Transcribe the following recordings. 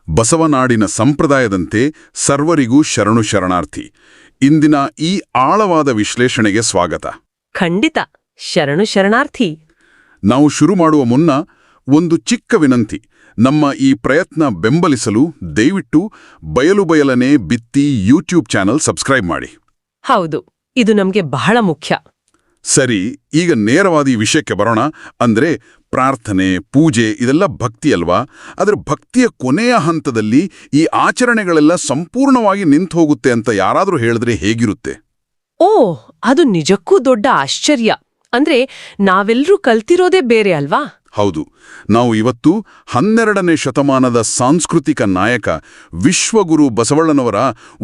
ಬಸವನಾಡಿನ ಸಂಪ್ರದಾಯದಂತೆ ಸರ್ವರಿಗೂ ಶರಣು ಶರಣಾರ್ಥಿ. ಇಂದಿನ ಈ ಆಳವಾದ ವಿಶ್ಲೇಷಣೆಗೆ ಸ್ವಾಗತ. ಖಂಡಿತ ಶರಣು ಶರಣಾರ್ಥಿ. ನಾವು ಶುರು ಮಾಡುವ ಮುನ್ನ ಒಂದು ಚಿಕ್ಕ ವಿನಂತಿ. ನಮ್ಮ ಈ ಪ್ರಯತ್ನ ಬೆಂಬಲಿಸಲು ದಯವಿಟ್ಟು ಬಯಲುಬಯಲನೆ ಬಿತ್ತಿ ಯೂಟ್ಯೂಬ್ ಚಾನಲ್ ಸಬ್ಸ್ಕ್ರೈಬ್ ಮಾಡಿ. ಹೌದು, ಇದು ನಮ್ಗೆ ಬಹಳ ಮುಖ್ಯ. ಸರಿ, ಈಗ ನೇರವಾದ ಈ ವಿಷಯಕ್ಕೆ ಬರೋಣ. ಅಂದ್ರೆ ಪ್ರಾರ್ಥನೆ, ಪೂಜೆ ಇದೆಲ್ಲ ಭಕ್ತಿ ಅಲ್ವಾ? ಆದರೆ ಭಕ್ತಿಯ ಕೊನೆಯ ಹಂತದಲ್ಲಿ ಈ ಆಚರಣೆಗಳೆಲ್ಲ ಸಂಪೂರ್ಣವಾಗಿ ನಿಂತು ಹೋಗುತ್ತೆ ಅಂತ ಯಾರಾದರೂ ಹೇಳಿದ್ರೆ ಹೇಗಿರುತ್ತೆ? ಓ, ಅದು ನಿಜಕ್ಕೂ ದೊಡ್ಡ ಆಶ್ಚರ್ಯ. ಅಂದ್ರೆ ನಾವೆಲ್ಲರೂ ಕಲ್ತಿರೋದೇ ಬೇರೆ ಅಲ್ವಾ? ಹೌದು. ನಾವು ಇವತ್ತು 12ನೇ ಶತಮಾನದ ಸಾಂಸ್ಕೃತಿಕ ನಾಯಕ ವಿಶ್ವಗುರು ಬಸವಣ್ಣನವರ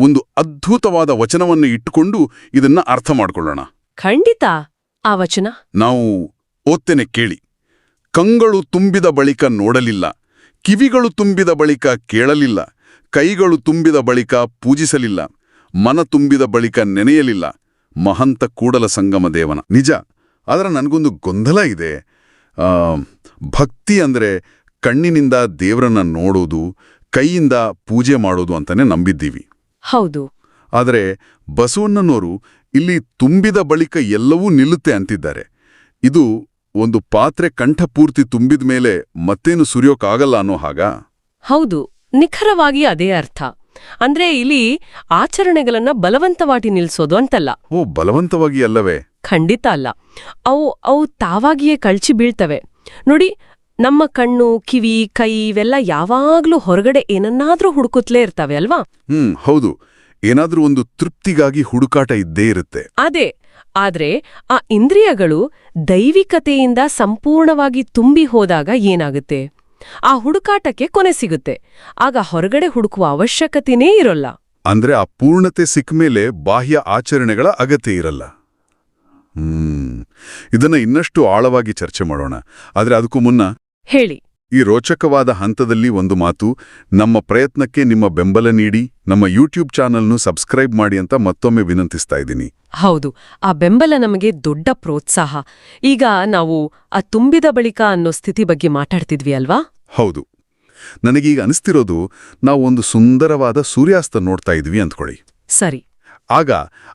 ಒಂದು ಅದ್ಭುತವಾದ ವಚನವನ್ನು ಇಟ್ಟುಕೊಂಡು ಇದನ್ನ ಅರ್ಥ ಮಾಡ್ಕೊಳ್ಳೋಣ. ಖಂಡಿತ. ಆ ವಚನ ನಾವು ಓದ್ತೇನೆ ಕೇಳಿ. ಕಂಗಳು ತುಂಬಿದ ಬಳಿಕ ನೋಡಲಿಲ್ಲ, ಕಿವಿಗಳು ತುಂಬಿದ ಬಳಿಕ ಕೇಳಲಿಲ್ಲ, ಕೈಗಳು ತುಂಬಿದ ಬಳಿಕ ಪೂಜಿಸಲಿಲ್ಲ, ಮನ ತುಂಬಿದ ಬಳಿಕ ನೆನೆಯಲಿಲ್ಲ, ಮಹಂತ ಕೂಡಲ ಸಂಗಮ ದೇವನ. ನಿಜ, ಆದರೆ ನನಗೊಂದು ಗೊಂದಲ ಇದೆ. ಭಕ್ತಿ ಅಂದರೆ ಕಣ್ಣಿನಿಂದ ದೇವರನ್ನ ನೋಡೋದು, ಕೈಯಿಂದ ಪೂಜೆ ಮಾಡೋದು ಅಂತಾನೆ ನಂಬಿದ್ದೀವಿ. ಹೌದು. ಆದರೆ ಬಸವಣ್ಣನವರು ಇಲ್ಲಿ ತುಂಬಿದ ಬಳಿಕ ಎಲ್ಲವೂ ನಿಲ್ಲುತ್ತೆ ಅಂತಿದ್ದಾರೆ. ಇದು ಒಂದು ಪಾತ್ರೆ ಕಂಠಪೂರ್ತಿ ತುಂಬಿದ ಮೇಲೆ ಮತ್ತೇನು ಸುರಿಯೋಕ್ಕಾಗಲ್ಲ ಅನ್ನೋ ಹಾಗ? ಹೌದು, ನಿಖರವಾಗಿ ಅದೇ ಅರ್ಥ. ಅಂದ್ರೆ ಇಲ್ಲಿ ಆಚರಣೆಗಳನ್ನ ಬಲವಂತವಾಗಿ ನಿಲ್ಸೋದು ಅಂತಲ್ಲ. ಓ, ಬಲವಂತವಾಗಿ ಅಲ್ಲವೇ? ಖಂಡಿತ ಅಲ್ಲ. ಅವು ತಾವಾಗಿಯೇ ಕಳ್ಚಿ ಬೀಳ್ತವೆ. ನೋಡಿ, ನಮ್ಮ ಕಣ್ಣು, ಕಿವಿ, ಕೈ ಇವೆಲ್ಲ ಯಾವಾಗ್ಲೂ ಹೊರಗಡೆ ಏನನ್ನಾದ್ರೂ ಹುಡುಕುತ್ತಲೇ ಇರ್ತವೆ ಅಲ್ವಾ? ಹೌದು. ಏನಾದ್ರೂ ಒಂದು ತೃಪ್ತಿಗಾಗಿ ಹುಡುಕಾಟ ಇದ್ದೇ ಇರುತ್ತೆ. ಅದೇ. ಆದ್ರೆ ಆ ಇಂದ್ರಿಯಗಳು ದೈವಿಕತೆಯಿಂದ ಸಂಪೂರ್ಣವಾಗಿ ತುಂಬಿ ಹೋದಾಗ ಏನಾಗುತ್ತೆ? ಆ ಹುಡುಕಾಟಕ್ಕೆ ಕೊನೆ ಸಿಗುತ್ತೆ. ಆಗ ಹೊರಗಡೆ ಹುಡುಕುವ ಅವಶ್ಯಕತೆನೇ ಇರೋಲ್ಲ. ಅಂದ್ರೆ ಆ ಪೂರ್ಣತೆ ಸಿಕ್ಮೇಲೆ ಬಾಹ್ಯ ಆಚರಣೆಗಳ ಅಗತ್ಯ ಇರಲ್ಲ. ಇದನ್ನ ಇನ್ನಷ್ಟು ಆಳವಾಗಿ ಚರ್ಚೆ ಮಾಡೋಣ. ಆದ್ರೆ ಅದಕ್ಕೂ ಮುನ್ನ ಹೇಳಿ. ಈ ರೋಚಕವಾದ ಹಂತದಲ್ಲಿ ಒಂದು ಮಾತು. ನಮ್ಮ ಪ್ರಯತ್ನಕ್ಕೆ ನಿಮ್ಮ ಬೆಂಬಲ ನೀಡಿ ನಮ್ಮ ಯೂಟ್ಯೂಬ್ ಚಾನಲ್ನು ಸಬ್ಸ್ಕ್ರೈಬ್ ಮಾಡಿ ಅಂತ ಮತ್ತೊಮ್ಮೆ ವಿನಂತಿಸ್ತಾ ಇದ್ದೀನಿ. ಹೌದು, ಆ ಬೆಂಬಲ ನಮಗೆ ದೊಡ್ಡ ಪ್ರೋತ್ಸಾಹ. ಈಗ ನಾವು ಆ ತುಂಬಿದ ಬಳಿಕ ಅನ್ನೋ ಸ್ಥಿತಿ ಬಗ್ಗೆ ಮಾತಾಡ್ತಿದ್ವಿ ಅಲ್ವಾ? ಹೌದು. ನನಗೀಗ ಅನಿಸ್ತಿರೋದು, ನಾವು ಒಂದು ಸುಂದರವಾದ ಸೂರ್ಯಾಸ್ತ ನೋಡ್ತಾ ಇದ್ವಿ ಅಂದ್ಕೊಳ್ಳಿ. ಸರಿ. ಆಗ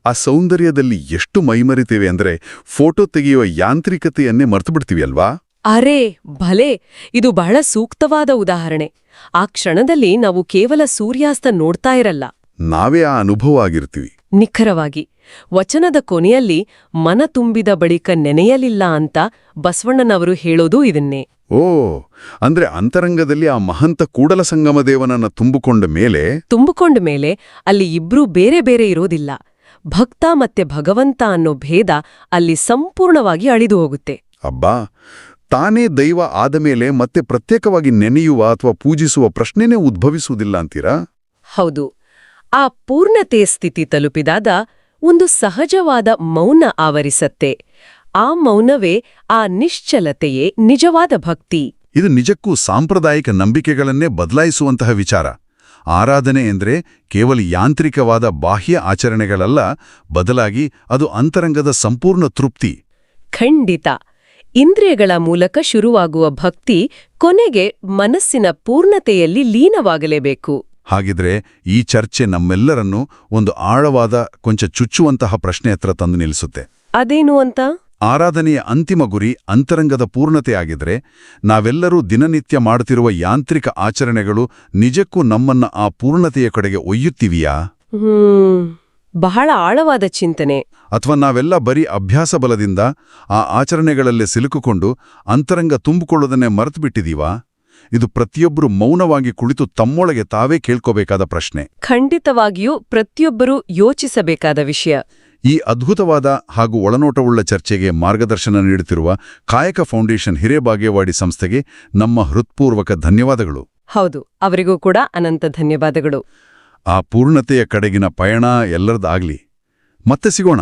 ಆ ಸೌಂದರ್ಯದಲ್ಲಿ ಎಷ್ಟು ಮೈಮರಿತೇವೆ ಅಂದ್ರೆ ಫೋಟೋ ತೆಗೆಯುವ ಯಾಂತ್ರಿಕತೆಯನ್ನೇ ಮರ್ತುಬಿಡ್ತೀವಿ ಅಲ್ವಾ? ಅರೇ ಭಲೆ, ಇದು ಬಹಳ ಸೂಕ್ತವಾದ ಉದಾಹರಣೆ. ಆ ಕ್ಷಣದಲ್ಲಿ ನಾವು ಕೇವಲ ಸೂರ್ಯಾಸ್ತ ನೋಡ್ತಾ ಇರಲ್ಲ, ನಾವೇ ಆ ಅನುಭವ ಆಗಿರ್ತೀವಿ. ನಿಖರವಾಗಿ. ವಚನದ ಕೊನೆಯಲ್ಲಿ ಮನ ತುಂಬಿದ ಬಳಿಕ ನೆನೆಯಲಿಲ್ಲ ಅಂತ ಬಸವಣ್ಣನವರು ಹೇಳೋದು ಇದನ್ನೇ. ಓ, ಅಂದ್ರೆ ಅಂತರಂಗದಲ್ಲಿ ಆ ಮಹಂತ ಕೂಡಲ ಸಂಗಮ ದೇವನನ್ನ ತುಂಬಿಕೊಂಡ ಮೇಲೆ ಅಲ್ಲಿ ಇಬ್ರೂ ಬೇರೆ ಬೇರೆ ಇರೋದಿಲ್ಲ. ಭಕ್ತ ಮತ್ತೆ ಭಗವಂತ ಅನ್ನೋ ಭೇದ ಅಲ್ಲಿ ಸಂಪೂರ್ಣವಾಗಿ ಅಳಿದು ಹೋಗುತ್ತೆ. ಅಬ್ಬಾ, ತಾನೇ ದೈವ ಆದಮೇಲೆ ಮತ್ತೆ ಪ್ರತ್ಯೇಕವಾಗಿ ನೆನೆಯುವ ಅಥವಾ ಪೂಜಿಸುವ ಪ್ರಶ್ನೆನೇ ಉದ್ಭವಿಸುವುದಿಲ್ಲ ಅಂತೀರಾ? ಹೌದು. ಆ ಪೂರ್ಣತೆ ಸ್ಥಿತಿ ತಲುಪಿದಾಗ ಒಂದು ಸಹಜವಾದ ಮೌನ ಆವರಿಸತ್ತೆ. ಆ ಮೌನವೇ, ಆ ನಿಶ್ಚಲತೆಯೇ ನಿಜವಾದ ಭಕ್ತಿ. ಇದು ನಿಜಕ್ಕೂ ಸಾಂಪ್ರದಾಯಿಕ ನಂಬಿಕೆಗಳನ್ನೇ ಬದಲಾಯಿಸುವಂತಹ ವಿಚಾರ. ಆರಾಧನೆ ಎಂದ್ರೆ ಕೇವಲ ಯಾಂತ್ರಿಕವಾದ ಬಾಹ್ಯ ಆಚರಣೆಗಳಲ್ಲ, ಬದಲಾಗಿ ಅದು ಅಂತರಂಗದ ಸಂಪೂರ್ಣ ತೃಪ್ತಿ. ಖಂಡಿತ. ಇಂದ್ರಿಯಗಳ ಮೂಲಕ ಶುರುವಾಗುವ ಭಕ್ತಿ ಕೊನೆಗೆ ಮನಸ್ಸಿನ ಪೂರ್ಣತೆಯಲ್ಲಿ ಲೀನವಾಗಲೇಬೇಕು. ಹಾಗಿದ್ರೆ ಈ ಚರ್ಚೆ ನಮ್ಮೆಲ್ಲರನ್ನೂ ಒಂದು ಆಳವಾದ, ಕೊಂಚ ಚುಚ್ಚುವಂತಹ ಪ್ರಶ್ನೆ ಹತ್ರ ತಂದು ನಿಲ್ಲಿಸುತ್ತೆ. ಅದೇನು ಅಂತ? ಆರಾಧನೆಯ ಅಂತಿಮ ಗುರಿ ಅಂತರಂಗದ ಪೂರ್ಣತೆ ಆಗಿದ್ರೆ, ನಾವೆಲ್ಲರೂ ದಿನನಿತ್ಯ ಮಾಡುತ್ತಿರುವ ಯಾಂತ್ರಿಕ ಆಚರಣೆಗಳು ನಿಜಕ್ಕೂ ನಮ್ಮನ್ನ ಆ ಪೂರ್ಣತೆಯ ಕಡೆಗೆ ಒಯ್ಯುತ್ತಿವೆಯಾ? ಬಹಳ ಆಳವಾದ ಚಿಂತನೆ. ಅಥವಾ ನಾವೆಲ್ಲ ಬರೀ ಅಭ್ಯಾಸ ಬಲದಿಂದ ಆ ಆಚರಣೆಗಳಲ್ಲೇ ಸಿಲುಕುಕೊಂಡು ಅಂತರಂಗ ತುಂಬಿಕೊಳ್ಳೋದನ್ನೇ ಮರೆತುಬಿಟ್ಟಿದೀವಾ? ಇದು ಪ್ರತಿಯೊಬ್ಬರು ಮೌನವಾಗಿ ಕುಳಿತು ತಮ್ಮೊಳಗೆ ತಾವೇ ಕೇಳ್ಕೋಬೇಕಾದ ಪ್ರಶ್ನೆ. ಖಂಡಿತವಾಗಿಯೂ ಪ್ರತಿಯೊಬ್ಬರೂ ಯೋಚಿಸಬೇಕಾದ ವಿಷಯ. ಈ ಅದ್ಭುತವಾದ ಹಾಗೂ ಒಳನೋಟವುಳ್ಳ ಚರ್ಚೆಗೆ ಮಾರ್ಗದರ್ಶನ ನೀಡುತ್ತಿರುವ ಕಾಯಕ ಫೌಂಡೇಶನ್ ಹಿರೇಬಾಗೇವಾಡಿ ಸಂಸ್ಥೆಗೆ ನಮ್ಮ ಹೃತ್ಪೂರ್ವಕ ಧನ್ಯವಾದಗಳು. ಹೌದು, ಅವರಿಗೂ ಕೂಡ ಅನಂತ ಧನ್ಯವಾದಗಳು. ಆ ಪೂರ್ಣತೆಯ ಕಡೆಗಿನ ಪಯಣ ಎಲ್ಲರದಾಗ್ಲಿ. ಮತ್ತೆ ಸಿಗೋಣ.